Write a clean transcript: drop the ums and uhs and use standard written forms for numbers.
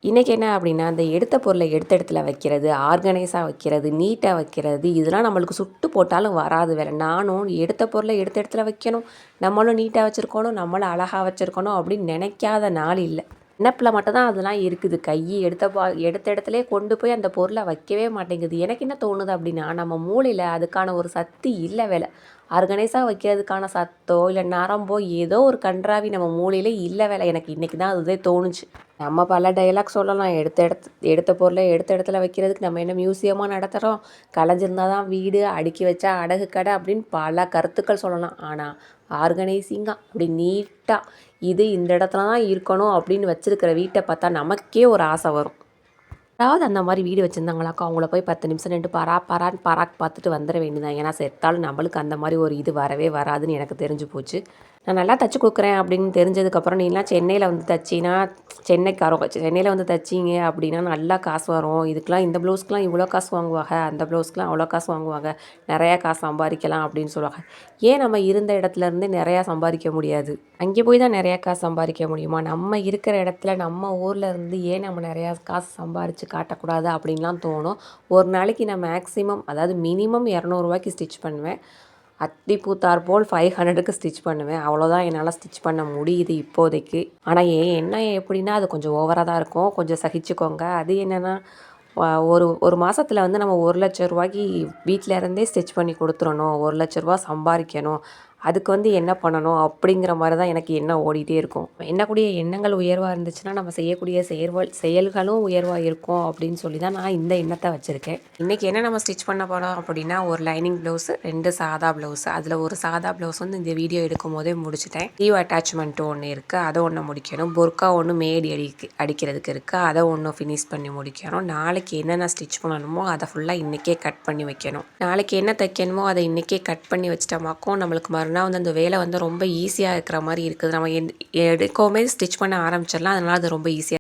இன்றைக்கி என்ன அப்படின்னா, அந்த எடுத்த பொருளை எடுத்த இடத்துல வைக்கிறது, ஆர்கனைஸாக வைக்கிறது, நீட்டாக வைக்கிறது, இதெல்லாம் நம்மளுக்கு சுட்டு போட்டாலும் வராது வேலை. நானும் எடுத்த பொருளை எடுத்த இடத்துல வைக்கணும், நம்மளும் நீட்டாக வச்சுருக்கணும், நம்மளும் அழகாக வச்சுருக்கணும் அப்படின்னு நினைக்காத நாள் இல்லை. நினப்பில் மட்டும்தான் அதெல்லாம் இருக்குது. எடுத்த இடத்துலே கொண்டு போய் அந்த பொருளை வைக்கவே மாட்டேங்குது. எனக்கு என்ன தோணுது அப்படின்னா, நம்ம மூளையில் அதுக்கான ஒரு சக்தி இல்லை வேலை. ஆர்கனைஸாக வைக்கிறதுக்கான சத்தோ இல்லை நரம்போ ஏதோ ஒரு கன்றாவி நம்ம மூளையிலே இல்லை வேலை. எனக்கு இன்றைக்கி தான் அதுவே தோணுச்சு. நம்ம பல டைலாக் சொல்லலாம். எடுத்த பொருளை எடுத்த இடத்துல வைக்கிறதுக்கு நம்ம என்ன மியூசியமாக நடத்துகிறோம், கலைஞ்சிருந்தால் தான் வீடு, அடுக்கி வச்சா அடகு கடை அப்படின்னு பல கருத்துக்கள் சொல்லலாம். ஆனால் ஆர்கனைசிங்காக அப்படி நீட்டாக இது இந்த இடத்துல தான் இருக்கணும் அப்படின்னு வச்சுருக்கிற வீட்டை பார்த்தா நமக்கே ஒரு ஆசை வரும். யாராவது அந்த மாதிரி வீடு வச்சுருந்தாங்களாக்கா அவங்கள போய் 10 நிமிஷம் நின்று பராக் பார்த்துட்டு வந்துட வேண்டியதான். ஏன்னா செத்தாலும் நம்மளுக்கு அந்த மாதிரி ஒரு இது வரவே வராதுன்னு எனக்கு தெரிஞ்சு போச்சு. நான் நல்லா தச்சு கொடுக்குறேன் அப்படின்னு தெரிஞ்சதுக்கப்புறம் நீலாம் சென்னையில் வந்து தச்சின்னா சென்னையில் வந்து தச்சிங்க அப்படின்னா நல்லா காசு வரும். இதுக்கெலாம் இந்த ப்ளவுஸ்க்கெலாம் இவ்வளோ காசு வாங்குவாங்க, அந்த ப்ளவுஸ்க்கெலாம் அவ்வளோ காசு வாங்குவாங்க, நிறையா காசு சம்பாதிக்கலாம் அப்படின்னு சொல்லுவாங்க. ஏன் நம்ம இருந்த இடத்துலேருந்தே நிறையா சம்பாதிக்க முடியாது? அங்கே போய் தான் நிறையா காசு சம்பாதிக்க முடியுமா? நம்ம இருக்கிற இடத்துல நம்ம ஊரில் இருந்து ஏன் நம்ம நிறையா காசு சம்பாரித்து காட்டக்கூடாது அப்படின்லாம் தோணும். ஒரு நாளைக்கு நான் மேக்ஸிமம் அதாவது மினிமம் 200 ஸ்டிச் பண்ணுவேன். அத்தி பூத்தார் போல் 500க்கு ஸ்டிச் பண்ணுவேன். அவ்வளோதான் என்னால் ஸ்டிச் பண்ண முடியுது இப்போதைக்கு. ஆனால் என்ன எப்படின்னா அது கொஞ்சம் ஓவராக தான் இருக்கும். கொஞ்சம் சகிச்சுக்கோங்க. அது என்னென்னா ஒரு மாதத்தில் வந்து நம்ம 1,00,000 வீட்டில் இருந்தே ஸ்டிச் பண்ணி கொடுத்துடணும், 1,00,000 சம்பாதிக்கணும், அதுக்கு வந்து என்ன பண்ணணும் அப்படிங்கிற மாதிரி தான் எனக்கு எண்ணம் ஓடிட்டே இருக்கும். எண்ணக்கூடிய எண்ணங்கள் உயர்வாக இருந்துச்சுன்னா நம்ம செய்யக்கூடிய செயல்களும் உயர்வாக இருக்கும் அப்படின்னு சொல்லி தான் நான் இந்த எண்ணத்தை வச்சுருக்கேன். இன்றைக்கி என்ன நம்ம ஸ்டிச் பண்ண போகிறோம் அப்படின்னா, ஒரு லைனிங் ப்ளவுஸு, 2 சாதா ப்ளவுஸு. அதில் ஒரு சாதா ப்ளவுஸ் வந்து இந்த வீடியோ எடுக்கும் போதே முடிச்சிட்டேன். ஸ்லீவ் அட்டாச்மெண்ட்டு ஒன்று இருக்குது, அதை ஒன்று முடிக்கணும். பொர்க்கா ஒன்று மேடி அடிக்கிறதுக்கு இருக்குது, அதை ஒன்று ஃபினிஷ் பண்ணி முடிக்கணும். நாளைக்கு என்னென்ன ஸ்டிச் பண்ணணுமோ அதை ஃபுல்லாக இன்றைக்கே கட் பண்ணி வைக்கணும். நாளைக்கு என்ன தைக்கணுமோ அதை இன்றைக்கே கட் பண்ணி வச்சிட்டோமாக்கும் நம்மளுக்கு மறுநாள் வந்து அந்த வேலை வந்து ரொம்ப ஈஸியாக இருக்கிற மாதிரி இருக்குது. நம்ம எடுக்கவுமே ஸ்டிச் பண்ண ஆரம்பிச்சிடலாம். அதனால் அது ரொம்ப ஈஸியாக